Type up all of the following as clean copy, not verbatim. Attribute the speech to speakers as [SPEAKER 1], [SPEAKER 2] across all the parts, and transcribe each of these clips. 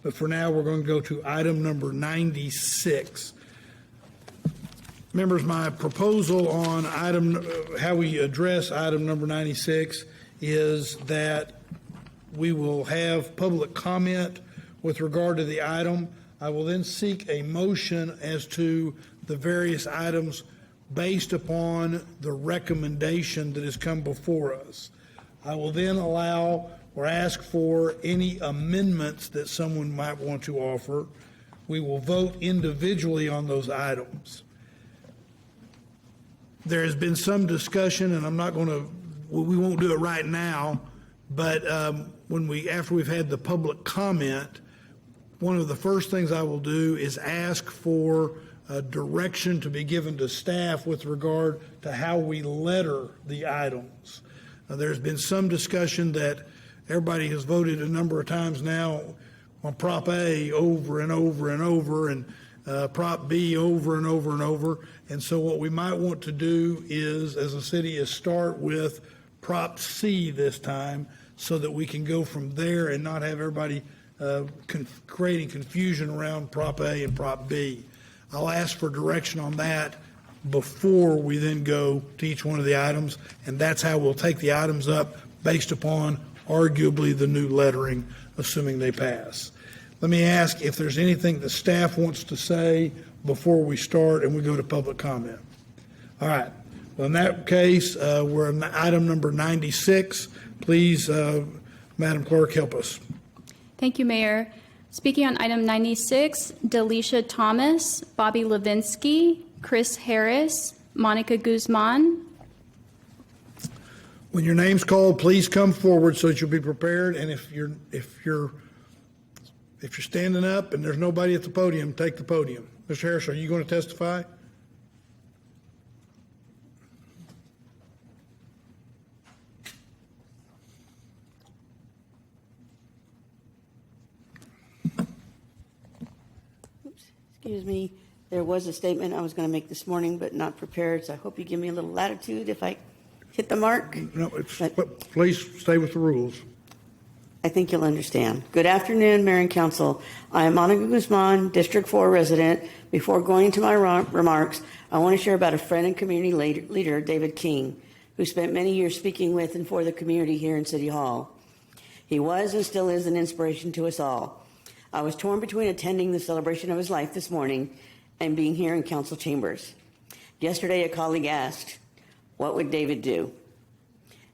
[SPEAKER 1] but for now we're going to go to item number 96. Members, my proposal on how we address item number 96 is that we will have public comment with regard to the item. I will then seek a motion as to the various items based upon the recommendation that has come before us. I will then allow or ask for any amendments that someone might want to offer. We will vote individually on those items. There has been some discussion, and we won't do it right now, but after we've had the public comment, one of the first things I will do is ask for direction to be given to staff with regard to how we letter the items. There's been some discussion that everybody has voted a number of times now on Prop A over and over and over, and Prop B over and over and over. And so what we might want to do is, as a city, is start with Prop C this time so that we can go from there and not have everybody creating confusion around Prop A and Prop B. I'll ask for direction on that before we then go to each one of the items, and that's how we'll take the items up based upon arguably the new lettering, assuming they pass. Let me ask if there's anything the staff wants to say before we start and we go to public comment. All right. Well, in that case, we're on item number 96. Please, Madam Clerk, help us.
[SPEAKER 2] Thank you, Mayor. Speaking on item 96, Delisha Thomas, Bobby Levinsky, Chris Harris, Monica Guzman.
[SPEAKER 1] When your name's called, please come forward so that you'll be prepared. And if you're standing up and there's nobody at the podium, take the podium. Mr. Harris, are you going to testify?
[SPEAKER 3] Excuse me, there was a statement I was going to make this morning, but not prepared, so I hope you give me a little latitude if I hit the mark.
[SPEAKER 1] No, please stay with the rules.
[SPEAKER 3] I think you'll understand. Good afternoon, Mayor and Council. I am Monica Guzman, District 4 resident. Before going into my remarks, I want to share about a friend and community leader, David King, who spent many years speaking with and for the community here in City Hall. He was and still is an inspiration to us all. I was torn between attending the celebration of his life this morning and being here in council chambers. Yesterday, a colleague asked, what would David do?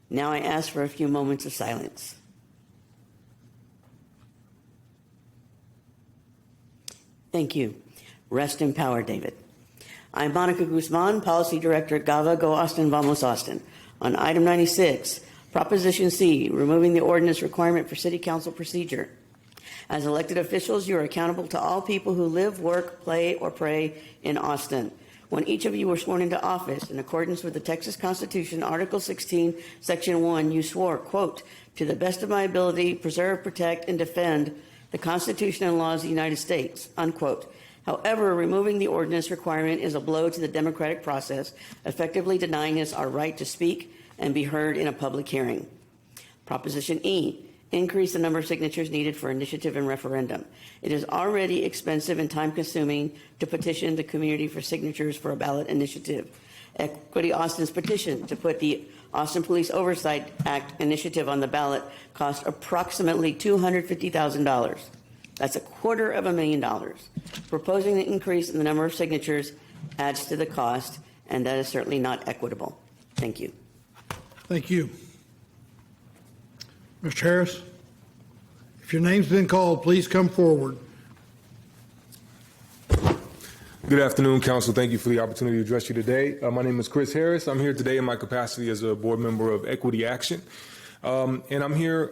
[SPEAKER 3] Now I ask for a few moments of silence. Thank you. Rest in power, David. I'm Monica Guzman, Policy Director at GAVA Go Austin Vamos Austin. On item 96, Proposition C, removing the ordinance requirement for City Council procedure. As elected officials, you are accountable to all people who live, work, play, or pray in Austin. When each of you were sworn into office, in accordance with the Texas Constitution, Article 16, Section 1, you swore, quote, to the best of my ability, preserve, protect, and defend the Constitution and laws of the United States, unquote. However, removing the ordinance requirement is a blow to the democratic process, effectively denying us our right to speak and be heard in a public hearing. Proposition E, increase the number of signatures needed for initiative and referendum. It is already expensive and time-consuming to petition the community for signatures for a ballot initiative. Equity Austin's petition to put the Austin Police Oversight Act initiative on the ballot cost approximately $250,000. That's $250,000. Proposing the increase in the number of signatures adds to the cost, and that is certainly not equitable. Thank you.
[SPEAKER 1] Thank you. Mr. Harris, if your name's been called, please come forward.
[SPEAKER 4] Good afternoon, Council. Thank you for the opportunity to address you today. My name is Chris Harris. I'm here today in my capacity as a board member of Equity Action. And I'm here,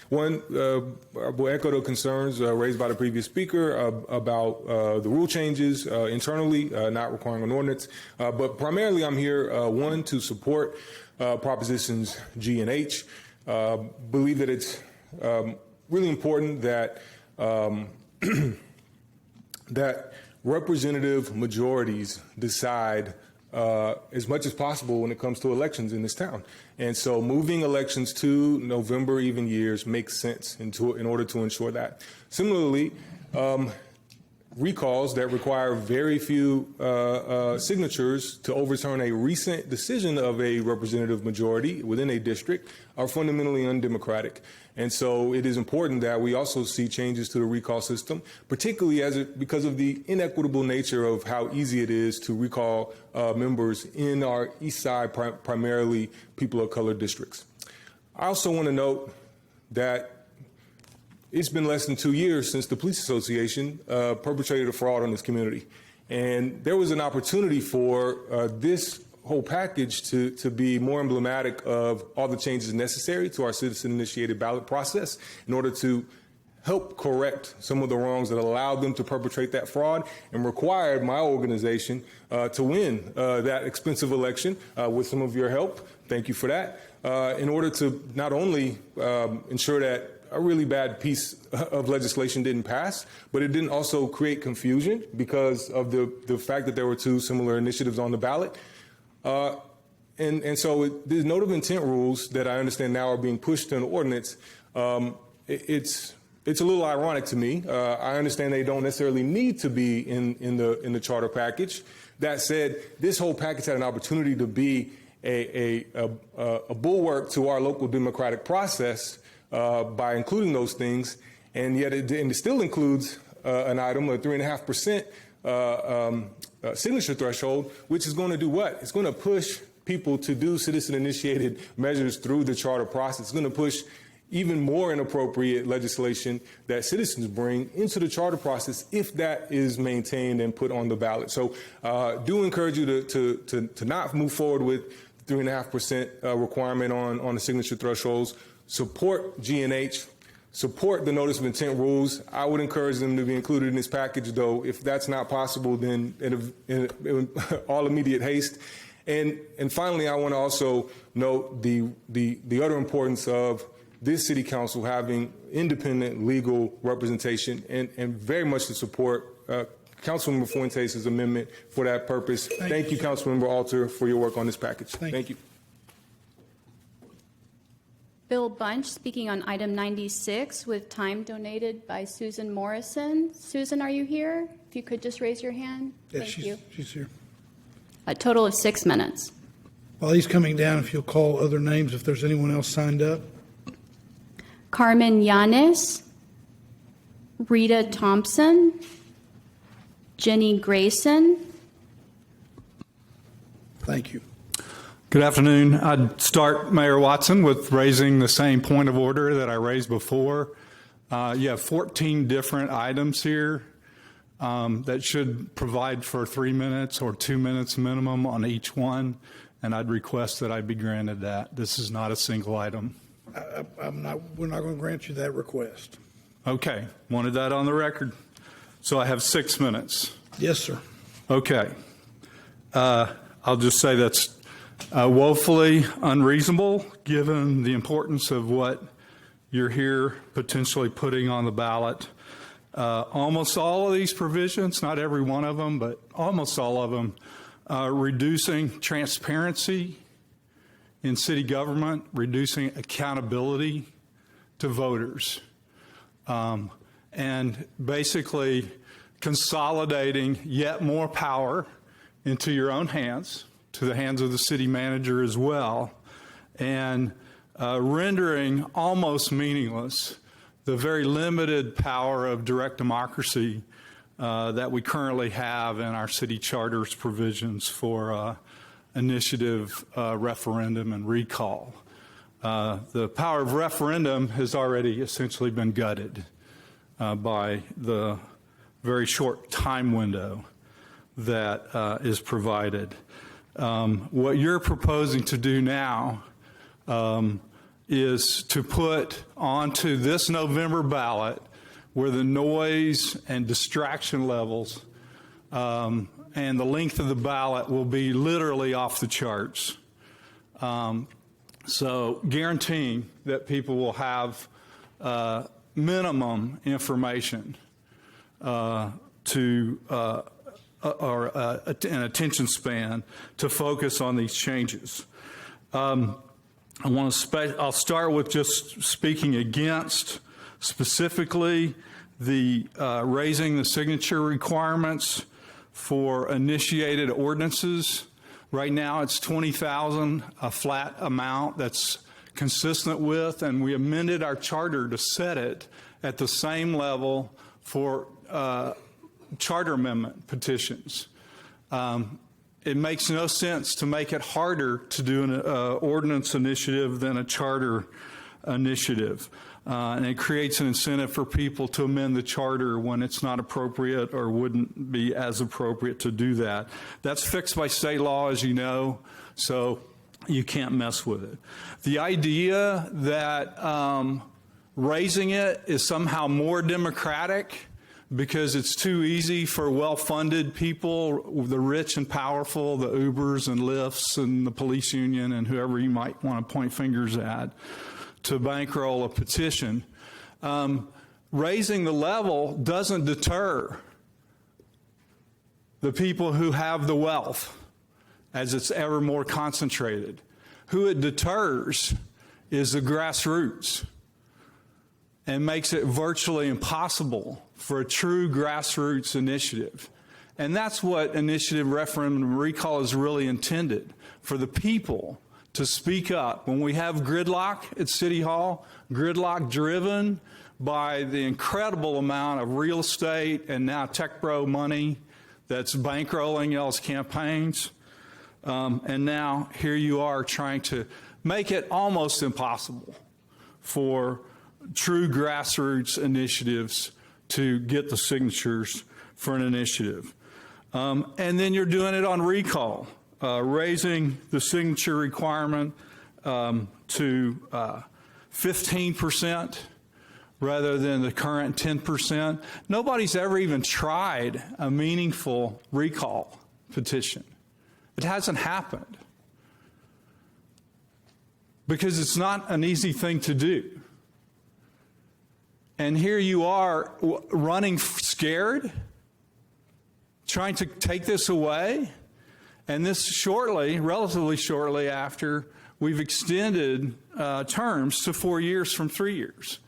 [SPEAKER 4] will echo the concerns raised by the previous speaker about the rule changes internally, not requiring an ordinance. But primarily I'm here, one, to support Propositions G and H. Believe that it's really important that that representative majorities decide as much as possible when it comes to elections in this town. And so moving elections to November even years makes sense in order to ensure that. Similarly, recalls that require very few signatures to overturn a recent decision of a representative majority within a district are fundamentally undemocratic. And so it is important that we also see changes to the recall system, particularly because of the inequitable nature of how easy it is to recall members in our East Side, primarily people of color districts. I also want to note that it's been less than 2 years since the Police Association perpetrated a fraud on this community. And there was an opportunity for this whole package to be more emblematic of all the changes necessary to our citizen-initiated ballot process in order to help correct some of the wrongs that allowed them to perpetrate that fraud and required my organization to win that expensive election with some of your help. Thank you for that. In order to not only ensure that a really bad piece of legislation didn't pass, but it didn't also create confusion because of the fact that there were two similar initiatives on the ballot. And so the note of intent rules that I understand now are being pushed to an ordinance, it's a little ironic to me. I understand they don't necessarily need to be in the charter package. That said, this whole package had an opportunity to be a bulwark to our local democratic process by including those things, and yet it still includes an item, a 3.5% signature threshold, which is going to do what? It's going to push people to do citizen-initiated measures through the charter process. It's going to push even more inappropriate legislation that citizens bring into the charter process if that is maintained and put on the ballot. So do encourage you to not move forward with 3.5% requirement on the signature thresholds. Support G&H. Support the notice of intent rules. I would encourage them to be included in this package, though. If that's not possible, then in all immediate haste. And finally, I want to also note the utter importance of this city council having independent legal representation and very much to support Councilmember Fuentes' amendment for that purpose. Thank you, Councilmember Alter, for your work on this package. Thank you.
[SPEAKER 2] Bill Bunch speaking on item 96 with time donated by Susan Morrison. Susan, are you here? If you could just raise your hand.
[SPEAKER 1] Yeah,
[SPEAKER 2] Thank you.
[SPEAKER 1] She's here.
[SPEAKER 2] A total of 6 minutes.
[SPEAKER 1] While he's coming down, if you'll call other names, if there's anyone else signed up.
[SPEAKER 2] Carmen Yanis, Rita Thompson, Jenny Grayson.
[SPEAKER 1] Thank you.
[SPEAKER 5] Good afternoon. I'd start, Mayor Watson, with raising the same point of order that I raised before. You have 14 different items here that should provide for 3 minutes or 2 minutes minimum on each one, and I'd request that I be granted that. This is not a single item.
[SPEAKER 1] We're not going to grant you that request.
[SPEAKER 5] Okay, wanted that on the record. So I have 6 minutes.
[SPEAKER 1] Yes, sir.
[SPEAKER 5] Okay. I'll just say that's woefully unreasonable given the importance of what you're here potentially putting on the ballot. Almost all of these provisions, not every one of them, but almost all of them, reducing transparency in city government, reducing accountability to voters, and basically consolidating yet more power into your own hands, to the hands of the city manager as well, and rendering almost meaningless the very limited power of direct democracy that we currently have in our city charter's provisions for initiative, referendum, and recall. The power of referendum has already essentially been gutted by the very short time window that is provided. What you're proposing to do now is to put onto this November ballot, where the noise and distraction levels and the length of the ballot will be literally off the charts. So guaranteeing that people will have minimum information to an attention span to focus on these changes. I'll start with just speaking against specifically the raising the signature requirements for initiated ordinances. Right now it's 20,000, a flat amount that's consistent with, and we amended our charter to set it at the same level for charter amendment petitions. It makes no sense to make it harder to do an ordinance initiative than a charter initiative. And it creates an incentive for people to amend the charter when it's not appropriate or wouldn't be as appropriate to do that. That's fixed by state law, as you know, so you can't mess with it. The idea that raising it is somehow more democratic because it's too easy for well-funded people, the rich and powerful, the Ubers and Lyfts and the police union and whoever you might want to point fingers at, to bankroll a petition. Raising the level doesn't deter the people who have the wealth as it's ever more concentrated. Who it deters is the grassroots and makes it virtually impossible for a true grassroots initiative. And that's what initiative referendum recall is really intended, for the people to speak up. When we have gridlock at City Hall, gridlock driven by the incredible amount of real estate and now tech bro money that's bankrolling y'all's campaigns, and now here you are trying to make it almost impossible for true grassroots initiatives to get the signatures for an initiative. And then you're doing it on recall, raising the signature requirement to 15% rather than the current 10%. Nobody's ever even tried a meaningful recall petition. It hasn't happened because it's not an easy thing to do. And here you are running scared, trying to take this away, and this shortly, relatively shortly after, we've extended terms to 4 years from 3 years.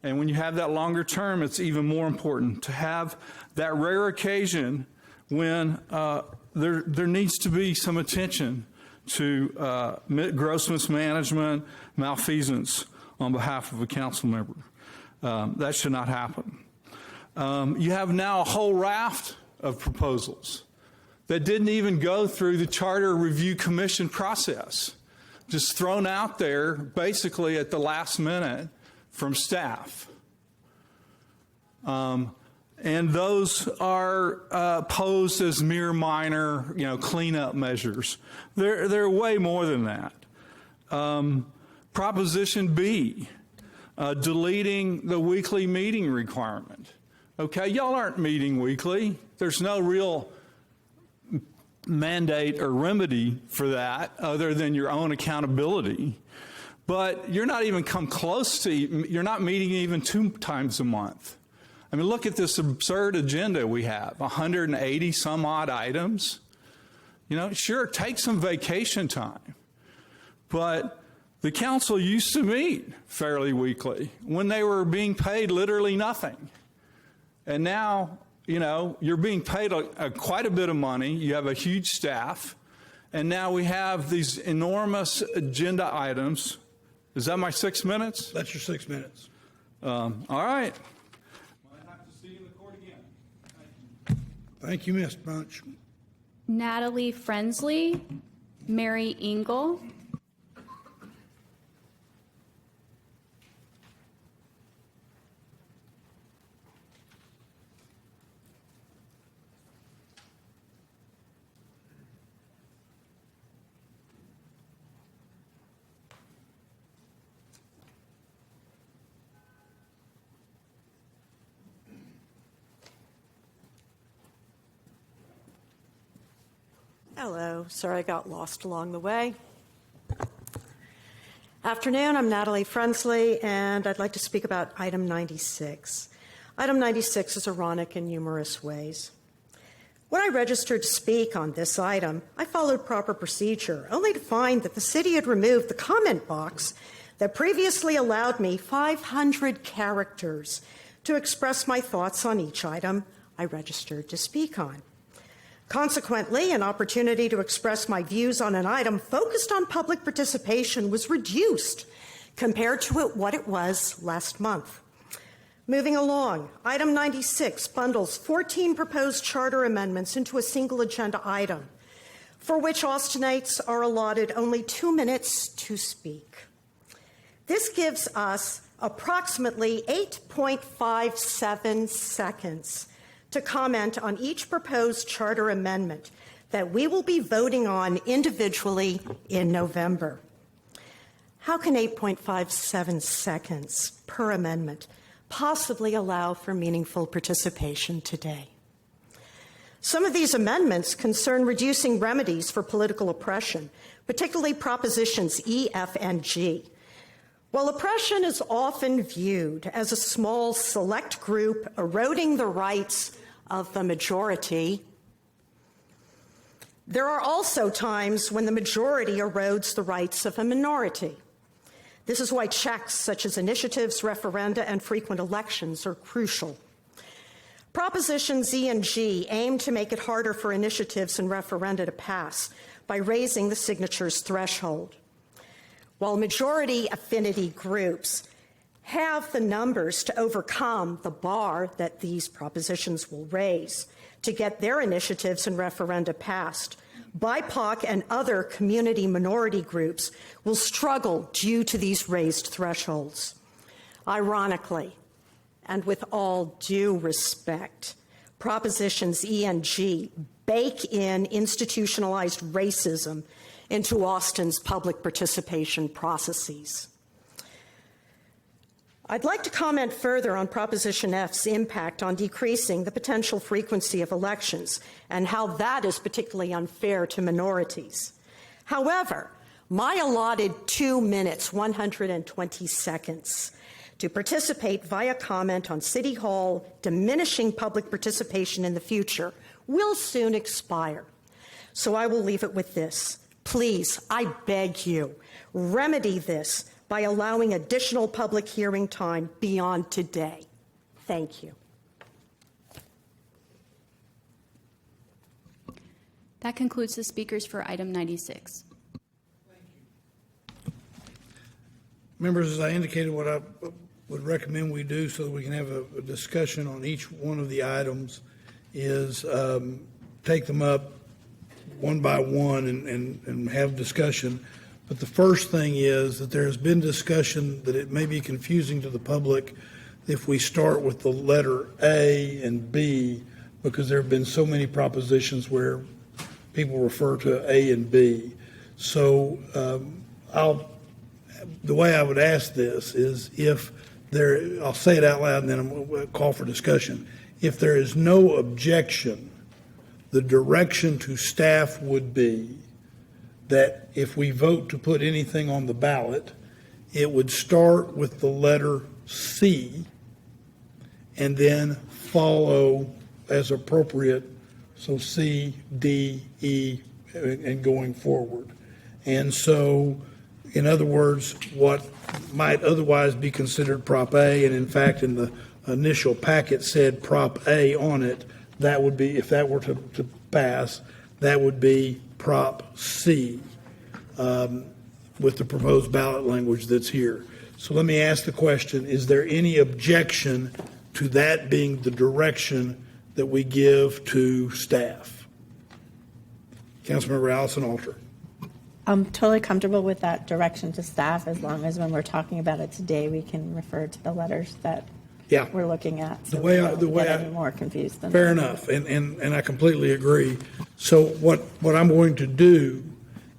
[SPEAKER 5] And when you have that longer term, it's even more important to have that rare occasion when there needs to be some attention to gross mismanagement, malfeasance on behalf of a council member. That should not happen. You have now a whole raft of proposals that didn't even go through the Charter Review Commission process, just thrown out there basically at the last minute from staff. And those are posed as mere minor, cleanup measures. They're way more than that. Proposition B, deleting the weekly meeting requirement. Okay, y'all aren't meeting weekly. There's no real mandate or remedy for that other than your own accountability. But you're not even come close to, you're not meeting even 2 times a month. I mean, look at this absurd agenda we have, 180 some odd items. Sure, take some vacation time. But the council used to meet fairly weekly when they were being paid literally nothing. And now, you're being paid quite a bit of money. You have a huge staff. And now we have these enormous agenda items. Is that my 6 minutes?
[SPEAKER 1] That's your 6 minutes.
[SPEAKER 5] All right. Might have to see you in the court again. Thank you.
[SPEAKER 1] Thank you, Ms. Bunch.
[SPEAKER 2] Natalie Frensley, Mary Engel.
[SPEAKER 6] Hello. Sorry I got lost along the way. Afternoon, I'm Natalie Frensley, and I'd like to speak about item 96. Item 96 is ironic in numerous ways. When I registered to speak on this item, I followed proper procedure, only to find that the city had removed the comment box that previously allowed me 500 characters to express my thoughts on each item I registered to speak on. Consequently, an opportunity to express my views on an item focused on public participation was reduced compared to what it was last month. Moving along, item 96 bundles 14 proposed charter amendments into a single agenda item, for which Austinites are allotted only 2 minutes to speak. This gives us approximately 8.57 seconds to comment on each proposed charter amendment that we will be voting on individually in November. How can 8.57 seconds per amendment possibly allow for meaningful participation today? Some of these amendments concern reducing remedies for political oppression, particularly propositions E, F, and G. While oppression is often viewed as a small select group eroding the rights of the majority, there are also times when the majority erodes the rights of a minority. This is why checks such as initiatives, referenda, and frequent elections are crucial. Propositions E and G aim to make it harder for initiatives and referenda to pass by raising the signatures threshold. While majority affinity groups have the numbers to overcome the bar that these propositions will raise to get their initiatives and referenda passed, BIPOC and other community minority groups will struggle due to these raised thresholds. Ironically, and with all due respect, propositions E and G bake in institutionalized racism into Austin's public participation processes. I'd like to comment further on Proposition F's impact on decreasing the potential frequency of elections and how that is particularly unfair to minorities. However, my allotted 2 minutes, 120 seconds to participate via comment on City Hall diminishing public participation in the future will soon expire. So I will leave it with this. Please, I beg you, remedy this by allowing additional public hearing time beyond today. Thank you.
[SPEAKER 2] That concludes the speakers for item 96.
[SPEAKER 1] Members, as I indicated, what I would recommend we do so that we can have a discussion on each one of the items is take them up one by one and have discussion. But the first thing is that there has been discussion that it may be confusing to the public if we start with the letter A and B, because there have been so many propositions where people refer to A and B. So the way I would ask this is I'll say it out loud and then I'm going to call for discussion. If there is no objection, the direction to staff would be that if we vote to put anything on the ballot, it would start with the letter C and then follow as appropriate, so C, D, E, and going forward. And so, in other words, what might otherwise be considered Prop A, and in fact in the initial packet said Prop A on it, that would be, if that were to pass, that would be Prop C with the proposed ballot language that's here. So let me ask the question, is there any objection to that being the direction that we give to staff? Councilmember Allison Alter.
[SPEAKER 7] I'm totally comfortable with that direction to staff, as long as when we're talking about it today, we can refer to the letters that we're looking at. So we don't get any more confused than
[SPEAKER 1] fair enough, and I completely agree. So what I'm going to do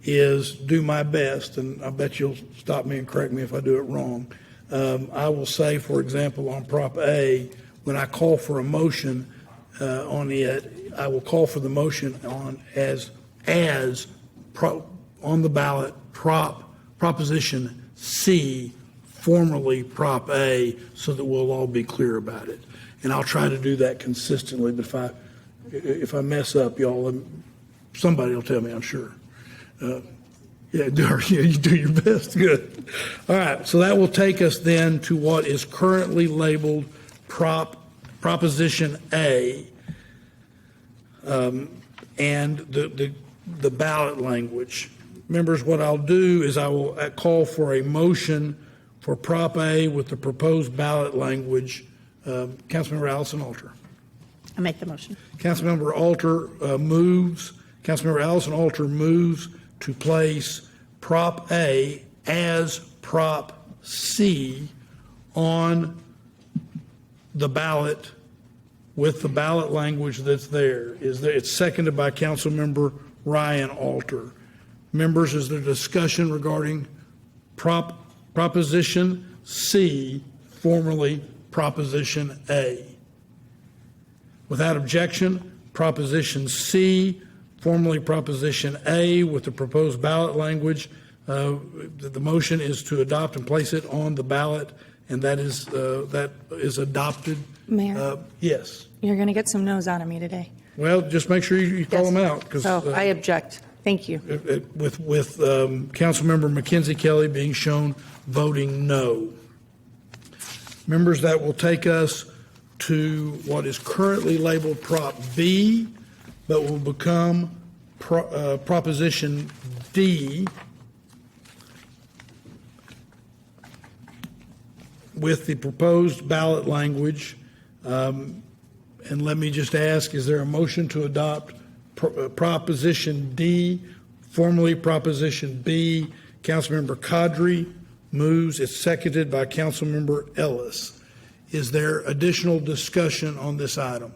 [SPEAKER 1] is do my best, and I bet you'll stop me and correct me if I do it wrong. I will say, for example, on Prop A, when I call for a motion on it, I will call for the motion on on the ballot Proposition C, formerly Prop A, so that we'll all be clear about it. And I'll try to do that consistently, but if I If I mess up, y'all, somebody will tell me, I'm sure. Yeah, you do your best. Good. All right, so that will take us then to what is currently labeled Proposition A, and the ballot language. Members, what I'll do is I will call for a motion for Prop A with the proposed ballot language. Councilmember Allison Alter.
[SPEAKER 7] I make the motion.
[SPEAKER 1] Councilmember Alter moves. Councilmember Allison Alter moves to place Prop A as Prop C on the ballot with the ballot language that's there. It's seconded by Councilmember Ryan Alter. Members, is there discussion regarding Proposition C, formerly Proposition A? Without objection, Proposition C, formerly Proposition A, with the proposed ballot language, the motion is to adopt and place it on the ballot, and that is adopted.
[SPEAKER 8] Mayor,
[SPEAKER 1] yes.
[SPEAKER 8] you're going to get some no's out of me today.
[SPEAKER 1] Well, just make sure you call them out.
[SPEAKER 8] So I object. Thank you.
[SPEAKER 1] With Councilmember Mackenzie Kelly being shown voting no. Members, that will take us to what is currently labeled Prop B, but will become Proposition D, with the proposed ballot language. And let me just ask, is there a motion to adopt Proposition D, formerly Proposition B? Councilmember Kadri moves. It's seconded by Councilmember Ellis. Is there additional discussion on this item?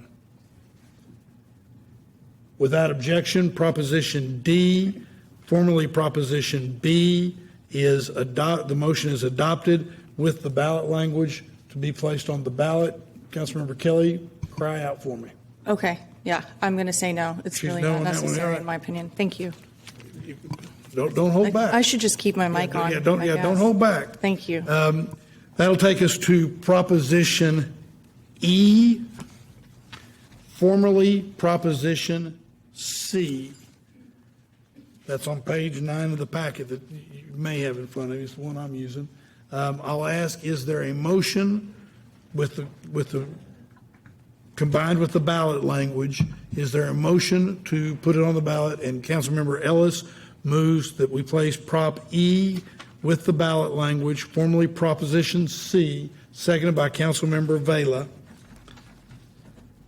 [SPEAKER 1] Without objection, Proposition D, formerly Proposition B, the motion is adopted with the ballot language to be placed on the ballot. Councilmember Kelly, cry out for me.
[SPEAKER 8] Okay. Yeah, I'm going to say no. It's
[SPEAKER 1] She's
[SPEAKER 8] really
[SPEAKER 1] no
[SPEAKER 8] not
[SPEAKER 1] on that one.
[SPEAKER 8] necessary,
[SPEAKER 1] All right.
[SPEAKER 8] in my opinion. Thank you.
[SPEAKER 1] Don't hold back.
[SPEAKER 8] I should just keep my mic on. I
[SPEAKER 1] Don't
[SPEAKER 8] guess.
[SPEAKER 1] hold back.
[SPEAKER 8] Thank you.
[SPEAKER 1] That'll take us to Proposition E, formerly Proposition C. That's on page 9 of the packet that you may have in front of you. It's the one I'm using. I'll ask, is there a motion with the combined with the ballot language? Is there a motion to put it on the ballot? And Councilmember Ellis moves that we place Prop E with the ballot language, formerly Proposition C, seconded by Councilmember Vela.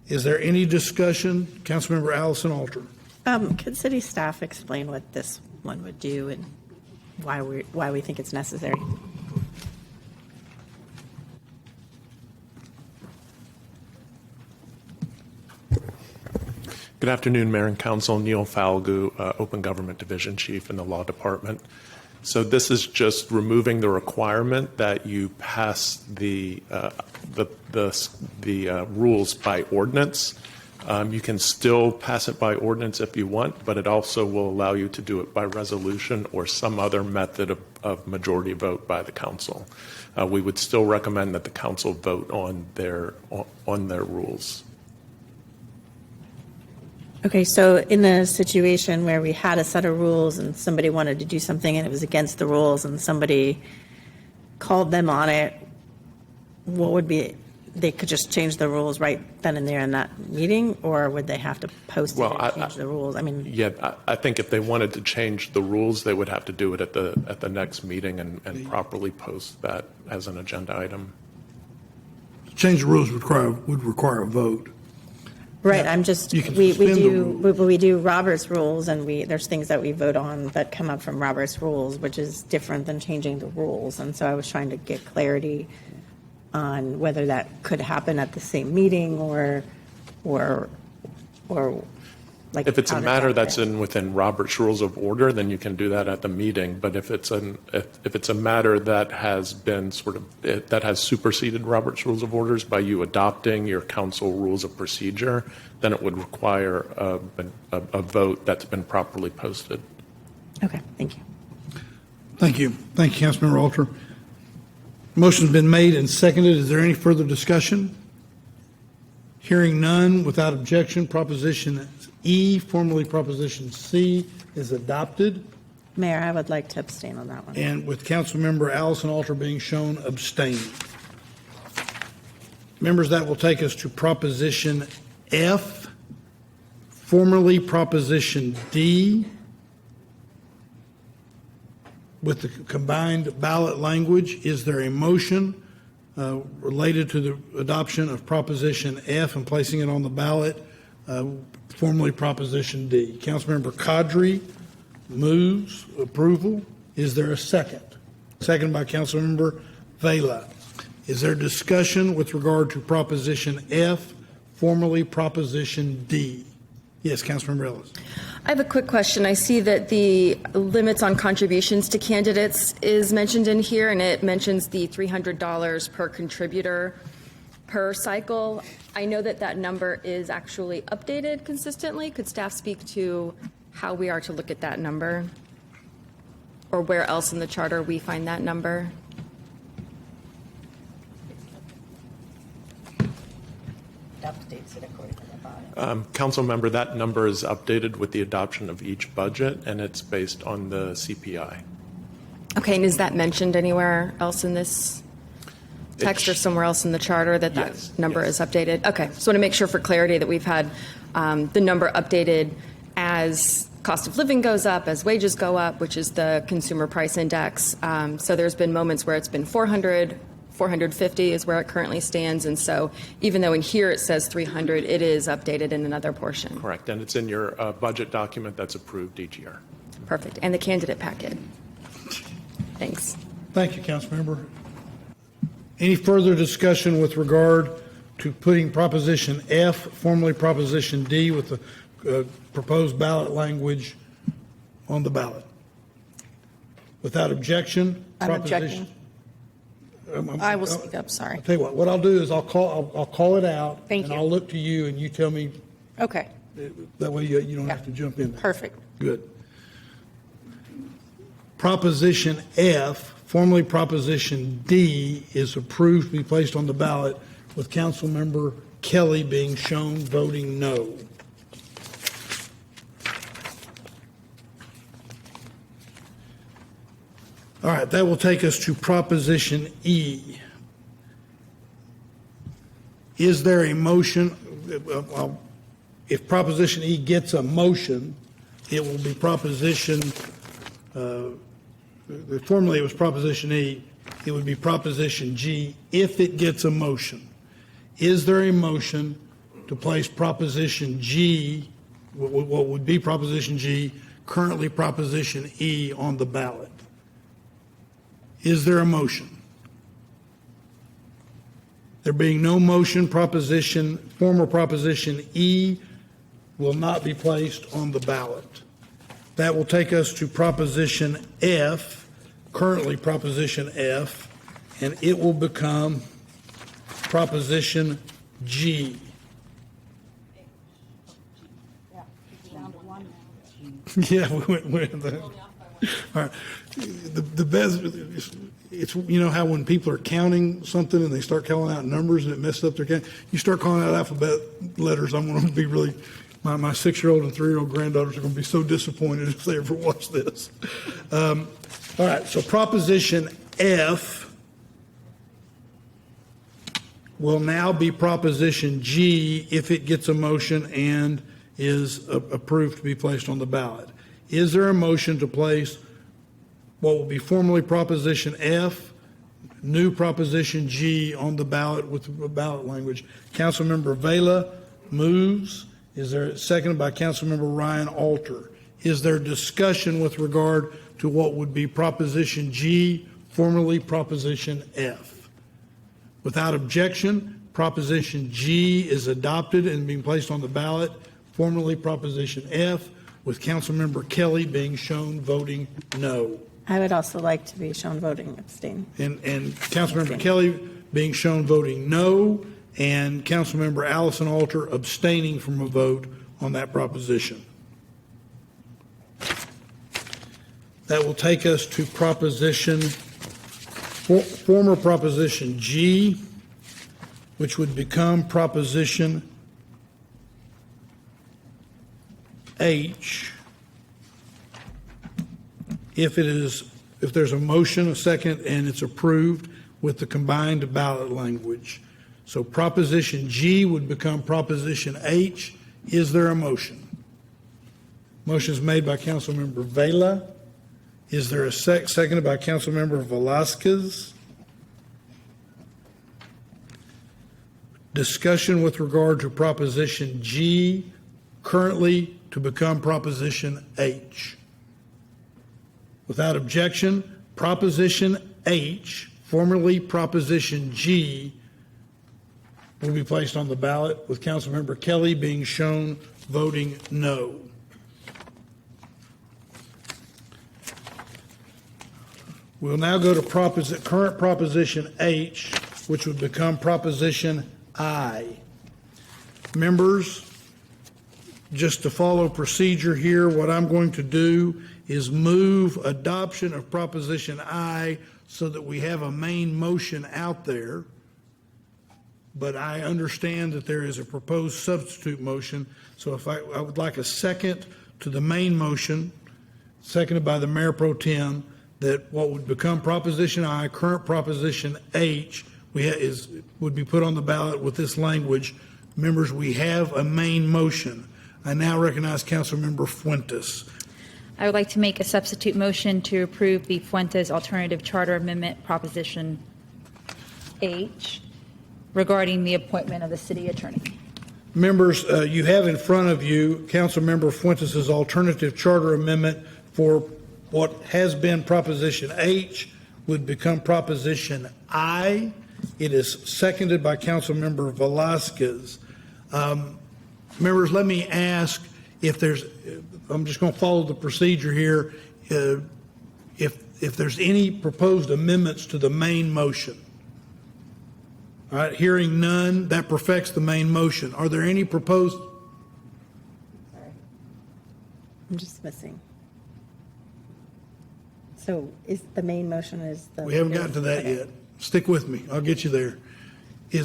[SPEAKER 1] Is there any discussion? Councilmember Allison Alter.
[SPEAKER 7] Could city staff explain what this one would do and why we think it's necessary?
[SPEAKER 9] Good afternoon, Mayor and Council. Neil Falgu, Open Government Division Chief in the Law Department. So this is just removing the requirement that you pass the rules by ordinance. You can still pass it by ordinance if you want, but it also will allow you to do it by resolution or some other method of majority vote by the council. We would still recommend that the council vote on their rules.
[SPEAKER 7] Okay, so in the situation where we had a set of rules and somebody wanted to do something and it was against the rules and somebody called them on it, what would be, they could just change the rules right then and there in that meeting, or would they have to post it and change the rules? I mean,
[SPEAKER 9] yeah, I think if they wanted to change the rules, they would have to do it at the next meeting and properly post that as an agenda item.
[SPEAKER 1] Change the rules would require a vote.
[SPEAKER 7] right, I'm just,
[SPEAKER 1] You can
[SPEAKER 7] we
[SPEAKER 1] suspend the
[SPEAKER 7] we do Robert's rules, and there's things that we vote on that come up from Robert's rules, which is different than changing the rules. And so I was trying to get clarity on whether that could happen at the same meeting or like.
[SPEAKER 9] If it's
[SPEAKER 7] how
[SPEAKER 9] a
[SPEAKER 7] does
[SPEAKER 9] matter
[SPEAKER 7] that
[SPEAKER 9] that's
[SPEAKER 7] fit?
[SPEAKER 9] within Robert's Rules of Order, then you can do that at the meeting. But if it's a matter that has been that has superseded Robert's Rules of Orders by you adopting your council rules of procedure, then it would require a vote that's been properly posted.
[SPEAKER 7] Okay, thank you.
[SPEAKER 1] Thank you. Thank you, Councilmember Alter. Motion's been made and seconded. Is there any further discussion? Hearing none, without objection, Proposition E, formerly Proposition C, is adopted.
[SPEAKER 7] Mayor, I would like to abstain on that one.
[SPEAKER 1] And with Councilmember Allison Alter being shown abstaining. Members, that will take us to Proposition F, formerly Proposition D, with the combined ballot language. Is there a motion related to the adoption of Proposition F and placing it on the ballot, formerly Proposition D? Councilmember Qadri moves approval. Is there a second? Second by Councilmember Vela. Is there discussion with regard to Proposition F, formerly Proposition D? Yes, Councilmember Ellis.
[SPEAKER 10] I have a quick question. I see that the limits on contributions to candidates is mentioned in here, and it mentions the $300 per contributor per cycle. I know that that number is actually updated consistently. Could staff speak to how we are to look at that number, or where else in the charter we find that number?
[SPEAKER 9] Council member, that number is updated with the adoption of each budget, and it's based on the CPI.
[SPEAKER 10] Okay, and is that mentioned anywhere else in this text or somewhere else in the charter that
[SPEAKER 9] Yes,
[SPEAKER 10] number
[SPEAKER 9] yes.
[SPEAKER 10] is updated? Okay, just want to make sure for clarity that we've had the number updated as cost of living goes up, as wages go up, which is the consumer price index. So there's been moments where it's been 400, 450 is where it currently stands. And so even though in here it says 300, it is updated in another portion.
[SPEAKER 9] Correct, and it's in your budget document that's approved each year.
[SPEAKER 10] Perfect. And the candidate packet. Thanks.
[SPEAKER 1] Thank you, Councilmember. Any further discussion with regard to putting Proposition F, formerly Proposition D, with the proposed ballot language on the ballot? Without objection?
[SPEAKER 8] I'm objecting. I will speak up, sorry.
[SPEAKER 1] I'll tell you what I'll do is I'll call it out.
[SPEAKER 8] Thank
[SPEAKER 1] and
[SPEAKER 8] you.
[SPEAKER 1] I'll look to you and you tell me,
[SPEAKER 8] Okay,
[SPEAKER 1] that way you don't
[SPEAKER 8] Yeah.
[SPEAKER 1] have to jump in there.
[SPEAKER 8] perfect.
[SPEAKER 1] Good. Proposition F, formerly Proposition D, is approved to be placed on the ballot, with Councilmember Kelly being shown voting no. All right, that will take us to Proposition E. Is there a motion? If Proposition E gets a motion, it will be Proposition, formerly it was Proposition E, it would be Proposition G if it gets a motion. Is there a motion to place Proposition G, what would be Proposition G, currently Proposition E, on the ballot? Is there a motion? There being no motion, former Proposition E will not be placed on the ballot. That will take us to Proposition F, currently Proposition F, and it will become Proposition G. Yeah, we went with that. All right. The best, it's, you know how when people are counting something and they start calling out numbers and it messes up their count, you start calling out alphabet letters, I'm going to be really, my 6-year-old and 3-year-old granddaughters are going to be so disappointed if they ever watch this. All right, so Proposition F will now be Proposition G if it gets a motion and is approved to be placed on the ballot. Is there a motion to place what will be formerly Proposition F, new Proposition G, on the ballot with the ballot language? Councilmember Vela moves. Is there seconded by Councilmember Ryan Alter? Is there discussion with regard to what would be Proposition G, formerly Proposition F? Without objection, Proposition G is adopted and being placed on the ballot, formerly Proposition F, with Councilmember Kelly being shown voting no.
[SPEAKER 7] I would also like to be shown voting abstain.
[SPEAKER 1] And Councilmember Kelly being shown voting no, and Councilmember Allison Alter abstaining from a vote on that proposition. That will take us to former Proposition G, which would become Proposition H if there's a motion, a second, and it's approved with the combined ballot language. So Proposition G would become Proposition H. Is there a motion? Motion is made by Councilmember Vela. Is there a seconded by Councilmember Velasquez? Discussion with regard to Proposition G, currently to become Proposition H. Without objection, Proposition H, formerly Proposition G, will be placed on the ballot, with Councilmember Kelly being shown voting no. We'll now go to current Proposition H, which would become Proposition I. Members, just to follow procedure here, what I'm going to do is move adoption of Proposition I so that we have a main motion out there. But I understand that there is a proposed substitute motion. So if I would like a second to the main motion, seconded by the Mayor Pro Tem, that what would become Proposition I, current Proposition H, would be put on the ballot with this language. Members, we have a main motion. I now recognize Councilmember Fuentes.
[SPEAKER 11] I would like to make a substitute motion to approve the Fuentes Alternative Charter Amendment Proposition H regarding the appointment of the city attorney.
[SPEAKER 1] Members, you have in front of you Councilmember Fuentes' alternative charter amendment for what has been Proposition H would become Proposition I. It is seconded by Councilmember Velasquez. Members, let me ask if there's, I'm just going to follow the procedure here, if there's any proposed amendments to the main motion. All right, hearing none, that perfects the main motion. Are there any proposed?
[SPEAKER 7] Sorry. I'm just missing. So is the main motion is the.
[SPEAKER 1] We haven't gotten to that yet. Stick with me. I'll get you there.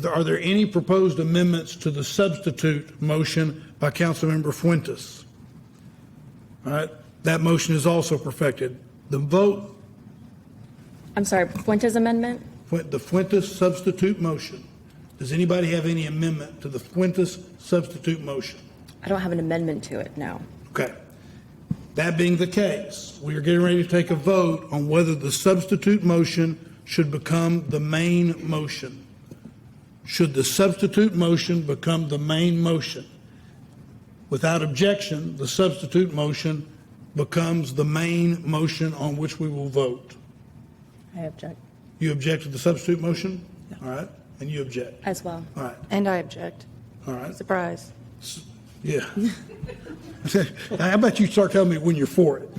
[SPEAKER 1] Are there any proposed amendments to the substitute motion by Councilmember Fuentes? All right, that motion is also perfected. The vote.
[SPEAKER 10] I'm sorry, Fuentes amendment?
[SPEAKER 1] The Fuentes substitute motion. Does anybody have any amendment to the Fuentes substitute motion?
[SPEAKER 10] I don't have an amendment to it, no.
[SPEAKER 1] Okay. That being the case, we are getting ready to take a vote on whether the substitute motion should become the main motion. Should the substitute motion become the main motion? Without objection, the substitute motion becomes the main motion on which we will vote.
[SPEAKER 7] I object.
[SPEAKER 1] You object to the substitute motion? No. All right. And you object?
[SPEAKER 10] As well.
[SPEAKER 1] All right.
[SPEAKER 8] And I object.
[SPEAKER 1] All right.
[SPEAKER 8] Surprise.
[SPEAKER 1] Yeah. How about you start telling me when you're for it?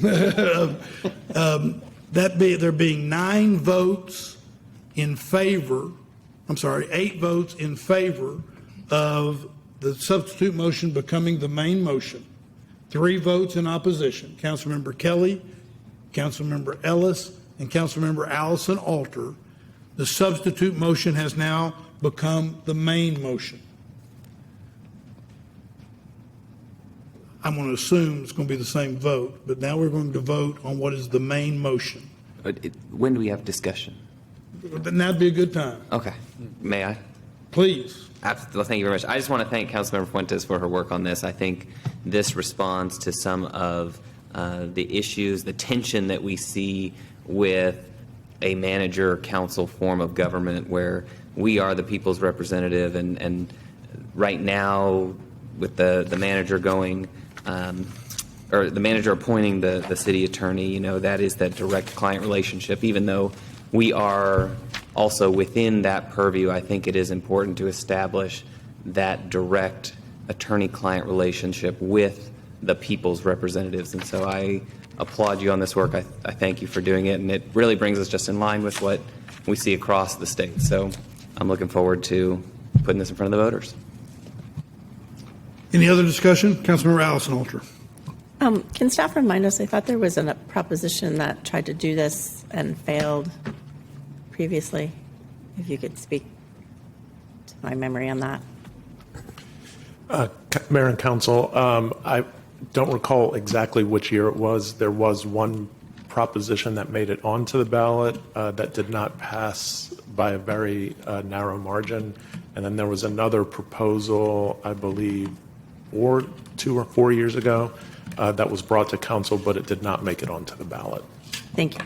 [SPEAKER 1] There being 8 votes in favor of the substitute motion becoming the main motion, 3 votes in opposition, Councilmember Kelly, Councilmember Ellis, and Councilmember Allison Alter. The substitute motion has now become the main motion. I'm going to assume it's going to be the same vote, but now we're going to vote on what is the main motion.
[SPEAKER 12] When do we have discussion?
[SPEAKER 1] That'd be a good time.
[SPEAKER 12] Okay. May I?
[SPEAKER 1] Please.
[SPEAKER 12] Absolutely. Thank you very much. I just want to thank Councilmember Fuentes for her work on this. I think this responds to some of the issues, the tension that we see with a manager-council form of government where we are the people's representative, and right now with the manager going or the manager appointing the city attorney, that is that direct client relationship. Even though we are also within that purview, I think it is important to establish that direct attorney-client relationship with the people's representatives. And so I applaud you on this work. I thank you for doing it, and it really brings us just in line with what we see across the state. So I'm looking forward to putting this in front of the voters.
[SPEAKER 1] Any other discussion? Councilmember Allison Alter.
[SPEAKER 7] Can staff remind us, I thought there was a proposition that tried to do this and failed previously. If you could speak to my memory on that.
[SPEAKER 9] Mayor and Council, don't recall exactly which year it was. There was one proposition that made it onto the ballot that did not pass by a very narrow margin. And then there was another proposal, I believe, 2 or 4 years ago that was brought to council, but it did not make it onto the ballot.
[SPEAKER 7] Thank you.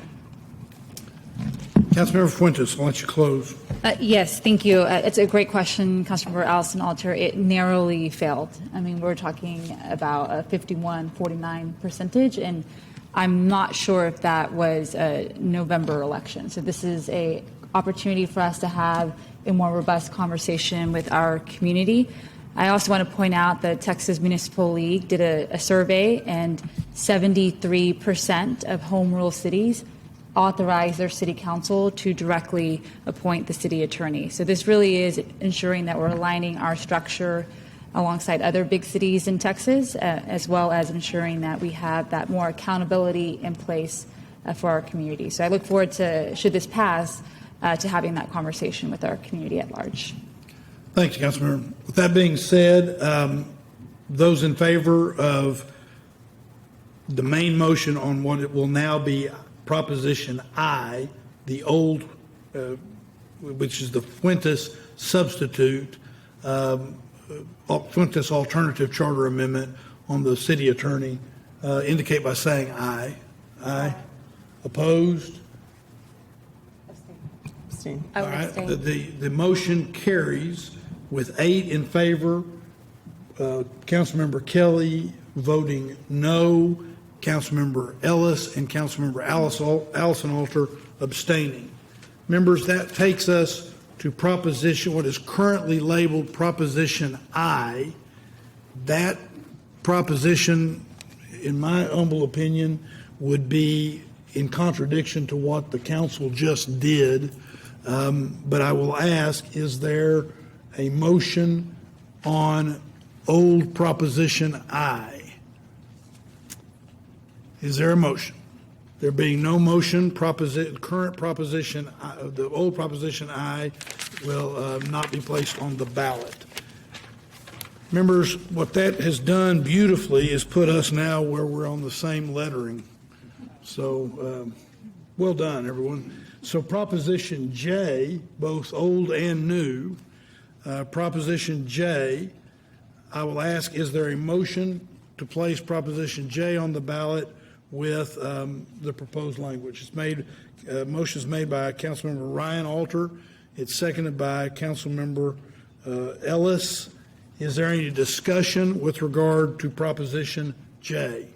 [SPEAKER 1] Councilmember Fuentes, I'll let you close.
[SPEAKER 11] Yes, thank you. It's a great question, Councilmember Allison Alter. It narrowly failed. I mean, we're talking about a 51-49%, and I'm not sure if that was a November election. So this is a opportunity for us to have a more robust conversation with our community. I also want to point out that Texas Municipal League did a survey, and 73% of home rule cities authorize their city council to directly appoint the city attorney. So this really is ensuring that we're aligning our structure alongside other big cities in Texas, as well as ensuring that we have that more accountability in place for our community. So I look forward to, should this pass, to having that conversation with our community at large.
[SPEAKER 1] Thanks, Councilmember. With that being said, those in favor of the main motion on what it will now be Proposition I, the old, which is the Fuentes substitute, Fuentes alternative charter amendment on the city attorney, indicate by saying aye. Aye. Opposed?
[SPEAKER 7] Abstain.
[SPEAKER 2] I
[SPEAKER 1] All
[SPEAKER 2] would
[SPEAKER 1] right.
[SPEAKER 2] abstain.
[SPEAKER 1] The motion carries with 8 in favor, Councilmember Kelly voting no, Councilmember Ellis and Councilmember Allison Alter abstaining. Members, that takes us to proposition, what is currently labeled Proposition I. That proposition, in my humble opinion, would be in contradiction to what the council just did. But I will ask, is there a motion on old Proposition I? Is there a motion? There being no motion, current proposition, the old Proposition I will not be placed on the ballot. Members, what that has done beautifully is put us now where we're on the same lettering. So well done, everyone. So Proposition J, both old and new, Proposition J, I will ask, is there a motion to place Proposition J on the ballot with the proposed language? It's made, motion is made by Councilmember Ryan Alter. It's seconded by Councilmember Ellis. Is there any discussion with regard to Proposition J?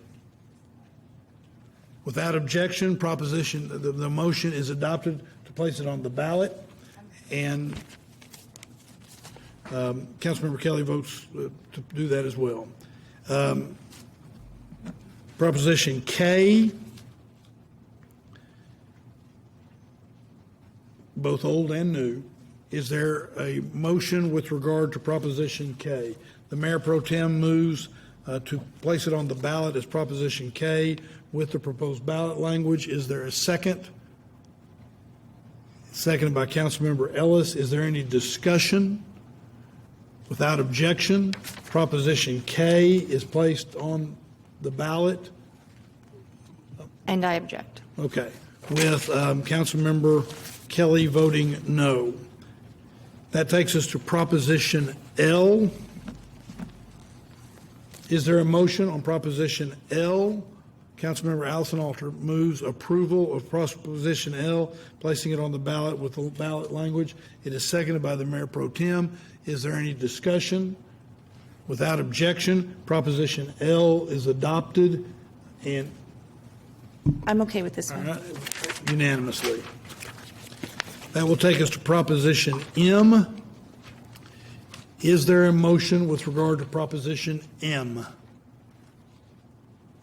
[SPEAKER 1] Without objection, the motion is adopted to place it on the ballot, and Councilmember Kelly votes to do that as well. Proposition K, both old and new. Is there a motion with regard to Proposition K? The Mayor Pro Tem moves to place it on the ballot as Proposition K with the proposed ballot language. Is there a second? Seconded by Councilmember Ellis. Is there any discussion? Without objection, Proposition K is placed on the ballot.
[SPEAKER 8] And I object.
[SPEAKER 1] Okay. With Councilmember Kelly voting no. That takes us to Proposition L. Is there a motion on Proposition L? Councilmember Allison Alter moves approval of Proposition L, placing it on the ballot with the ballot language. It is seconded by the Mayor Pro Tem. Is there any discussion? Without objection, Proposition L is adopted and
[SPEAKER 8] I'm okay with this one.
[SPEAKER 1] unanimously. That will take us to Proposition M. Is there a motion with regard to Proposition M?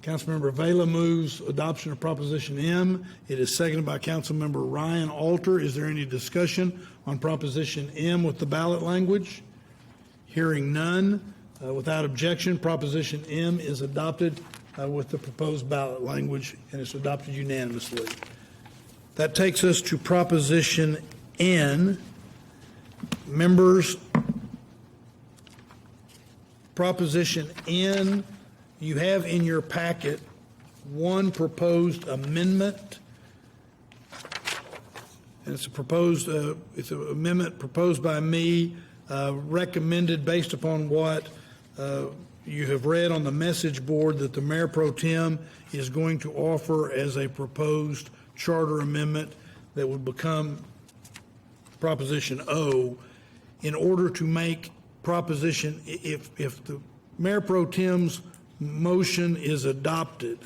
[SPEAKER 1] Councilmember Vela moves adoption of Proposition M. It is seconded by Councilmember Ryan Alter. Is there any discussion on Proposition M with the ballot language? Hearing none, without objection, Proposition M is adopted with the proposed ballot language, and it's adopted unanimously. That takes us to Proposition N. Members, Proposition N You have in your packet one proposed amendment. And it's it's an amendment proposed by me, recommended based upon what you have read on the message board that the Mayor Pro Tem is going to offer as a proposed charter amendment that would become Proposition O, in order to make Proposition, if the Mayor Pro Tem's motion is adopted,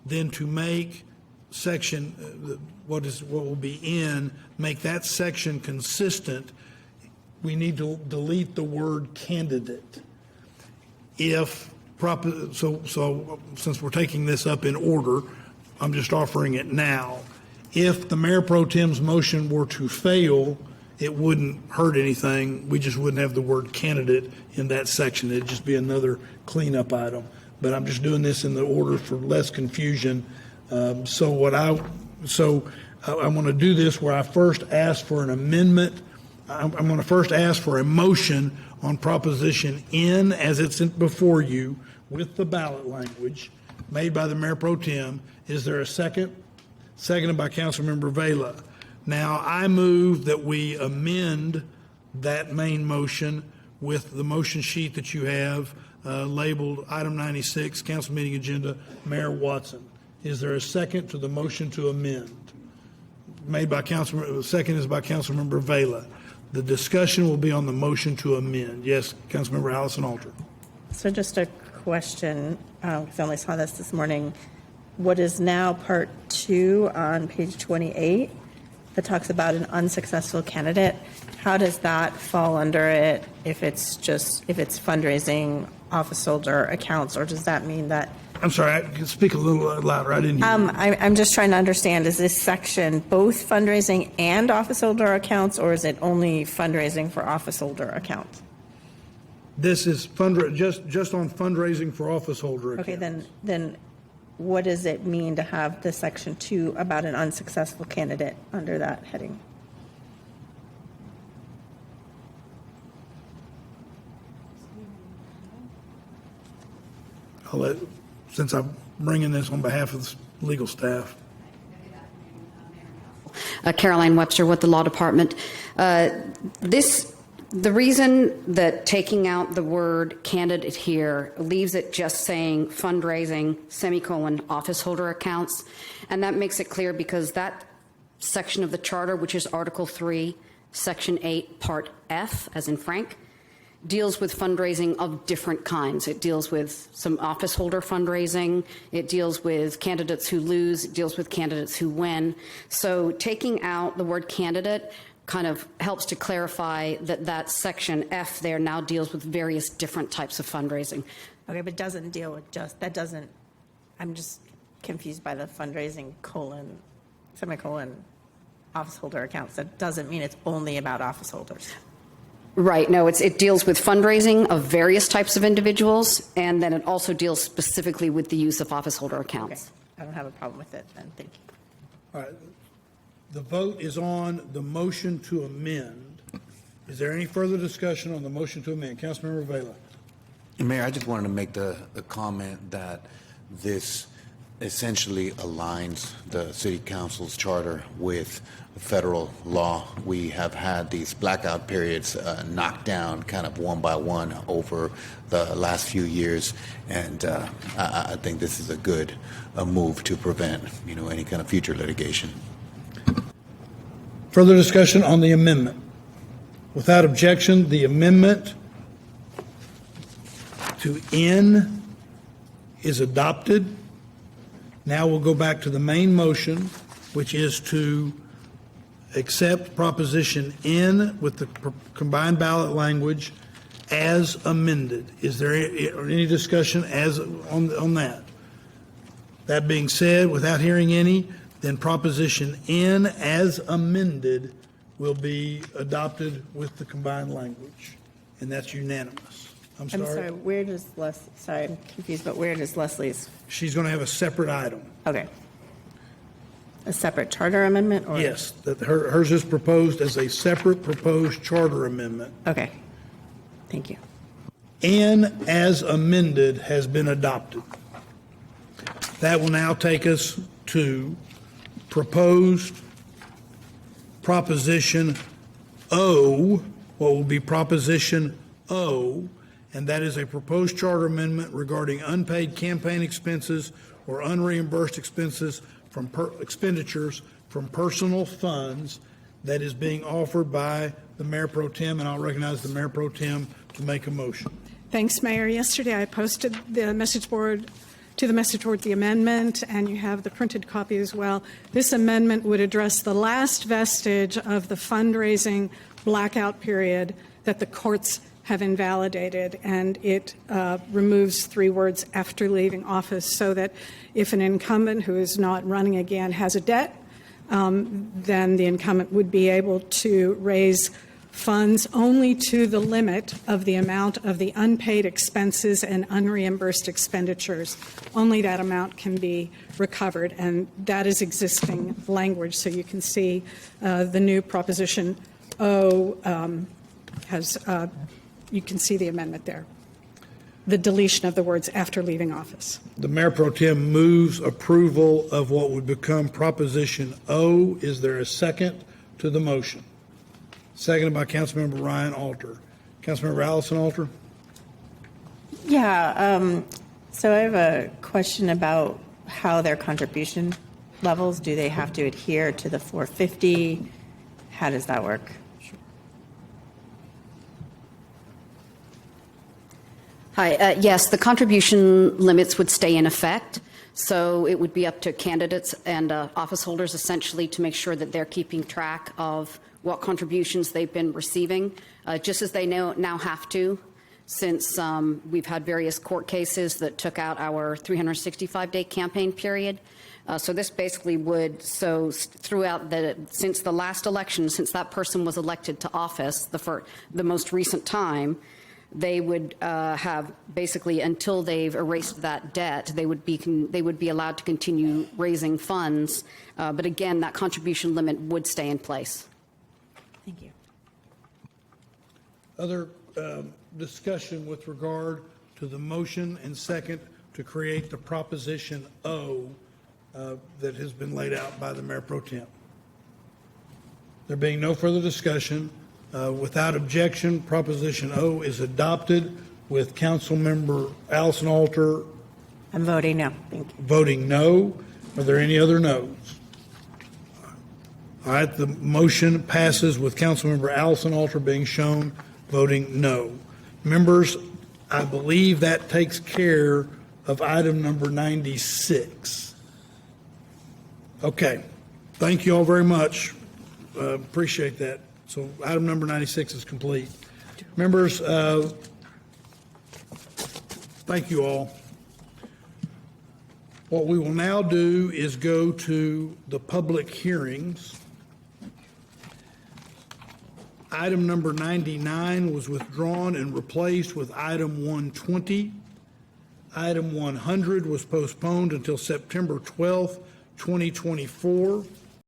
[SPEAKER 1] then to make section, what will be in, make that section consistent, we need to delete the word candidate. So since we're taking this up in order, I'm just offering it now. If the Mayor Pro Tem's motion were to fail, it wouldn't hurt anything. We just wouldn't have the word candidate in that section. It'd just be another cleanup item. But I'm just doing this in the order for less confusion. So I want to do this where I first ask for an amendment. I'm going to first ask for a motion on Proposition N as it's before you with the ballot language made by the Mayor Pro Tem. Is there a second? Seconded by Councilmember Vela. Now, I move that we amend that main motion with the motion sheet that you have labeled Item 96, Council Meeting Agenda, Mayor Watson. Is there a second to the motion to amend? Made by the second is by Councilmember Vela. The discussion will be on the motion to amend. Yes, Councilmember Allison Alter.
[SPEAKER 7] So just a question, because I only saw this morning. What is now Part 2 on page 28 that talks about an unsuccessful candidate? How does that fall under it if it's fundraising, office holder accounts, or does that mean that?
[SPEAKER 1] I'm sorry, I can speak a little louder. I didn't hear you.
[SPEAKER 7] I'm just trying to understand, is this section both fundraising and office holder accounts, or is it only fundraising for office holder accounts?
[SPEAKER 1] This is just on fundraising for office holder accounts.
[SPEAKER 7] Okay, then what does it mean to have the section 2 about an unsuccessful candidate under that heading?
[SPEAKER 1] Since I'm bringing this on behalf of the legal staff.
[SPEAKER 13] Caroline Webster with the Law Department. The reason that taking out the word candidate here leaves it just saying fundraising, office holder accounts, and that makes it clear because that section of the charter, which is Article 3, Section 8, Part F, as in Frank, deals with fundraising of different kinds. It deals with some office holder fundraising. It deals with candidates who lose. It deals with candidates who win. So taking out the word candidate kind of helps to clarify that Section F there now deals with various different types of fundraising.
[SPEAKER 7] Okay, but it doesn't deal with I'm just confused by the fundraising semicolon office holder accounts. That doesn't mean it's only about office holders.
[SPEAKER 13] Right. No, it deals with fundraising of various types of individuals, and then it also deals specifically with the use of office holder accounts.
[SPEAKER 7] Okay. I don't have a problem with it then. Thank you.
[SPEAKER 1] All right. The vote is on the motion to amend. Is there any further discussion on the motion to amend? Councilmember Vela.
[SPEAKER 14] Mayor, I just wanted to make the comment that this essentially aligns the City Council's charter with federal law. We have had these blackout periods knocked down kind of one by one over the last few years, and I think this is a good move to prevent any kind of future litigation.
[SPEAKER 1] Further discussion on the amendment? Without objection, the amendment to N is adopted. Now we'll go back to the main motion, which is to accept Proposition N with the combined ballot language as amended. Is there any discussion on that? That being said, without hearing any, then Proposition N as amended will be adopted with the combined language, and that's unanimous. I'm sorry,
[SPEAKER 7] where does I'm confused, but where does Leslie's?
[SPEAKER 1] She's going to have a separate item.
[SPEAKER 7] Okay. A separate charter amendment? Or?
[SPEAKER 1] Yes, that hers is proposed as a separate proposed charter amendment.
[SPEAKER 7] Okay. Thank you.
[SPEAKER 1] and as amended has been adopted. That will now take us to proposed Proposition O, what will be Proposition O, and that is a proposed charter amendment regarding unpaid campaign expenses or unreimbursed expenses from expenditures from personal funds that is being offered by the Mayor Pro Tem, and I'll recognize the Mayor Pro Tem to make a motion.
[SPEAKER 15] Thanks, Mayor. Yesterday I posted the message board the amendment, and you have the printed copy as well. This amendment would address the last vestige of the fundraising blackout period that the courts have invalidated, and it removes 3 words after leaving office, so that if an incumbent who is not running again has a debt, then the incumbent would be able to raise funds only to the limit of the amount of the unpaid expenses and unreimbursed expenditures. Only that amount can be recovered, and that is existing language. So you can see the new Proposition O you can see the amendment there. The deletion of the words after leaving office.
[SPEAKER 1] The Mayor Pro Tem moves approval of what would become Proposition O. Is there a second to the motion? Seconded by Councilmember Ryan Alter. Councilmember Allison Alter?
[SPEAKER 7] Yeah, so I have a question about how their contribution levels, do they have to adhere to the 450? How does that work?
[SPEAKER 13] Hi, yes, the contribution limits would stay in effect. So it would be up to candidates and office holders essentially to make sure that they're keeping track of what contributions they've been receiving, just as they now have to, since we've had various court cases that took out our 365-day campaign period. So this basically would, throughout since the last election, since that person was elected to office, the most recent time, they would have basically, until they've erased that debt, they would be allowed to continue raising funds. But again, that contribution limit would stay in place.
[SPEAKER 7] Thank you.
[SPEAKER 1] Other discussion with regard to the motion and second to create the Proposition O that has been laid out by the Mayor Pro Tem. There being no further discussion, without objection, Proposition O is adopted with Councilmember Allison Alter.
[SPEAKER 7] I'm voting no. Thank you.
[SPEAKER 1] Voting no. Are there any other noes? All right, the motion passes with Councilmember Allison Alter being shown voting no. Members, I believe that takes care of item number 96. Okay, thank you all very much. Appreciate that. So item number 96 is complete. Members, thank you all. What we will now do is go to the public hearings. Item number 99 was withdrawn and replaced with item 120. Item 100 was postponed until September 12th, 2024.